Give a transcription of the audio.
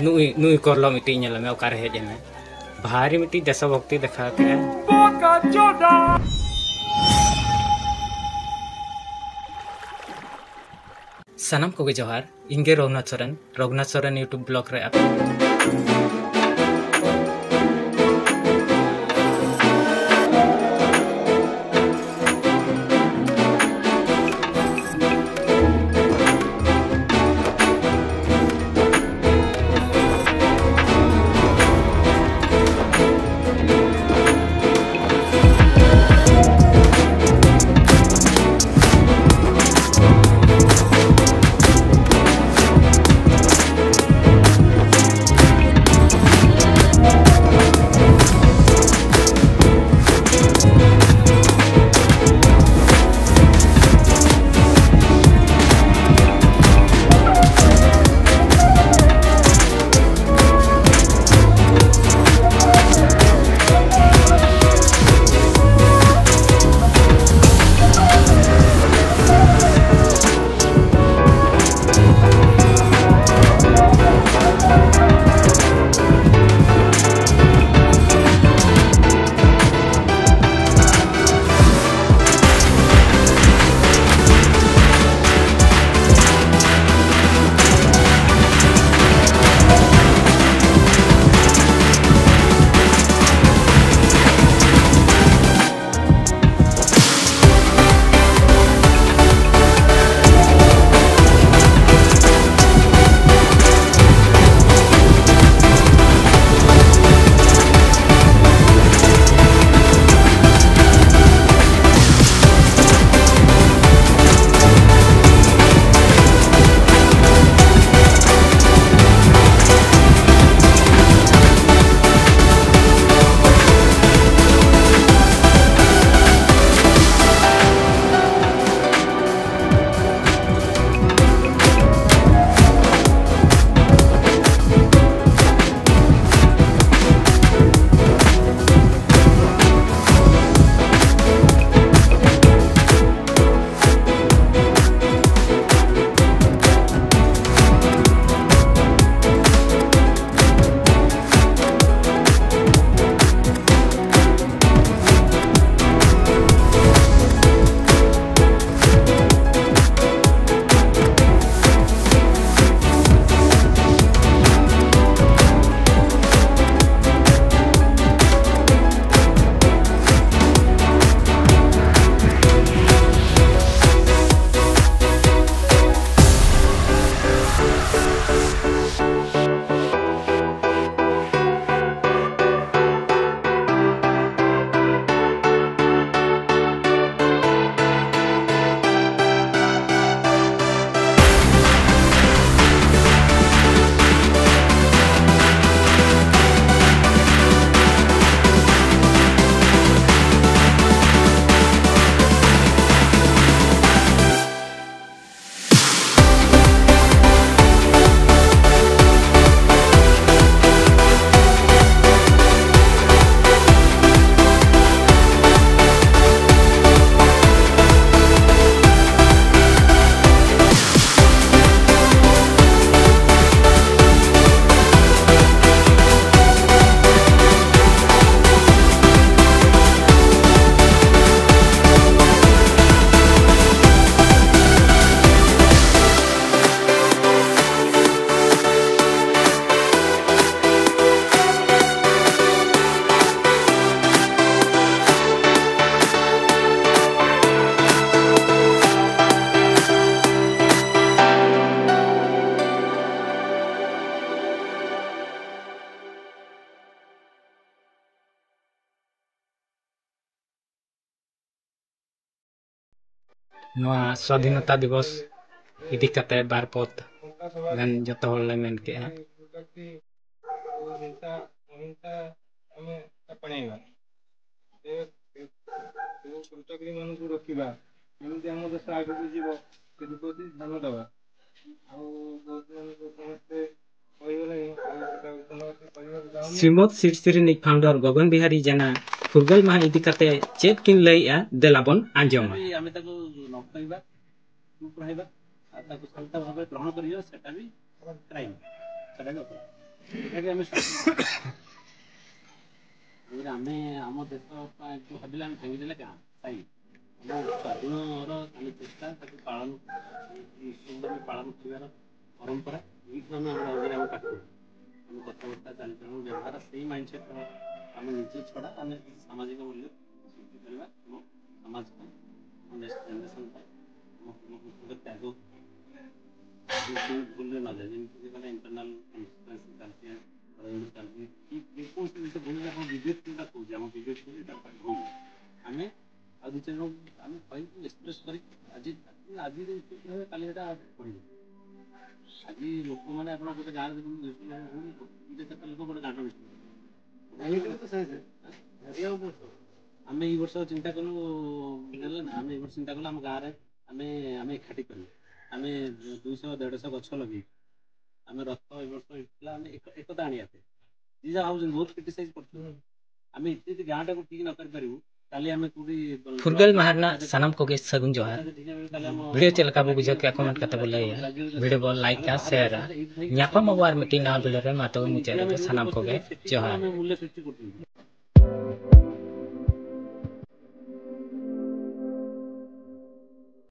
नुई नुई करलो मिट्टी ने लमे ओकार हेज में भारी मिट्टी देश भक्ति देखा के सनम को जोहार इंगे रघुनाथ सोरेन यूट्यूब ब्लॉग रे आप स्वाधीनता दिवस इदी कते बार पोत गन जतो हल ले मेन के श्रीमद सिरसिरनिक फाउंडर गगन बिहारी जेना फुरगल महा इदी कते चेत किन लइया देलाबन आंजमा आमे ताको नकइबा सुप्रहिबा ताको संता भाबे ग्रहण करियो सेटा भी क्राइम ଆମେ ଆମ ଦେଶ ଭାବିଲେ ଆମେ ଭାଙ୍ଗିଦେଲେ ଗାଁ ସାଇ ଆମ ସ୍ୱାଧୀନର ଆମେ ଚେଷ୍ଟା ତାକୁ ପାଳନ କରିବାର ପରମ୍ପରା ଏଇଠୁ ଆମେ ଆମ ପାଖକୁ ଆମ କଥାବାର୍ତ୍ତା ଚାଲିଚଳନ ବ୍ୟବହାର ସେଇ ମାଇଣ୍ଡସେଟ୍ ଆମେ ନିଜେ ଛଡ଼ା ଆମେ ସାମାଜିକ ମୂଲ୍ୟ ସୃଷ୍ଟି କରିବା ଆମ ସମାଜ ପାଇଁ ଆମ ନେକ୍ସଟ ଜେନେରେସନ୍ ପାଇଁ ଆମ ପୂର୍ବପୁରୁଷଙ୍କ ତ୍ୟାଗ ଭୁଲରେ ନ ଯାଏ ଯେମିତି ମାନେ ଇଣ୍ଟରନାଲ ଚାଲିଛି ଚାଲିଛି ଯେକୌଣସି ଜିନିଷ ଭୁଲରେ ଆପଣ ବିବେକ ଚିନ୍ତା କହୁଛି ଆମ ବିବେକ ଆମେ ଆଉ ଦୁଇ ଚାରି ଜଣ ଆମେ କହିକି ଏକ୍ସପ୍ରେସ୍ କରିକି ଆଜି ଆଜି କାଲି ସେଇଟା ପଡ଼ିବ ଆଜି ଲୋକମାନେ ଆପଣ ଗୋଟେ ଗାଁରେ ଦେଖନ୍ତୁ ଲୋକ ଗୋଟେ ଗାଁଟ ଆମେ ଏଇ ବର୍ଷ ଚିନ୍ତା କଲୁ ହେଲେ ନା ଆମେ ଏଇ ବର୍ଷ ଚିନ୍ତା କଲୁ ଆମ ଗାଁରେ ଆମେ ଆମେ ଏକାଠି କଲୁ ଆମେ 200-150 ଗଛ ଲଗେଇବୁ ଆମେ ରଥ ଏ ବର୍ଷ ହେଇଥିଲା ଆମେ ଏକତା ଆଣିବା ପାଇଁ ଯିଏ ଯାହା ଭାବୁଛନ୍ତି ବହୁତ କ୍ରିଟିସାଇଜ କରୁଛନ୍ତି ଆମେ ଏତେ ଗାଁଟାକୁ ଠିକ ନ କରିପାରିବୁ ताली हमें पूरी फुरगल महारना सनम को के सगुन जोहार वीडियो चल का बुझे के कमेंट करते बोले वीडियो को लाइक का शेयर न्यापा मवार मीटिंग ना वीडियो रे मातो मुचे सनम को के जोहार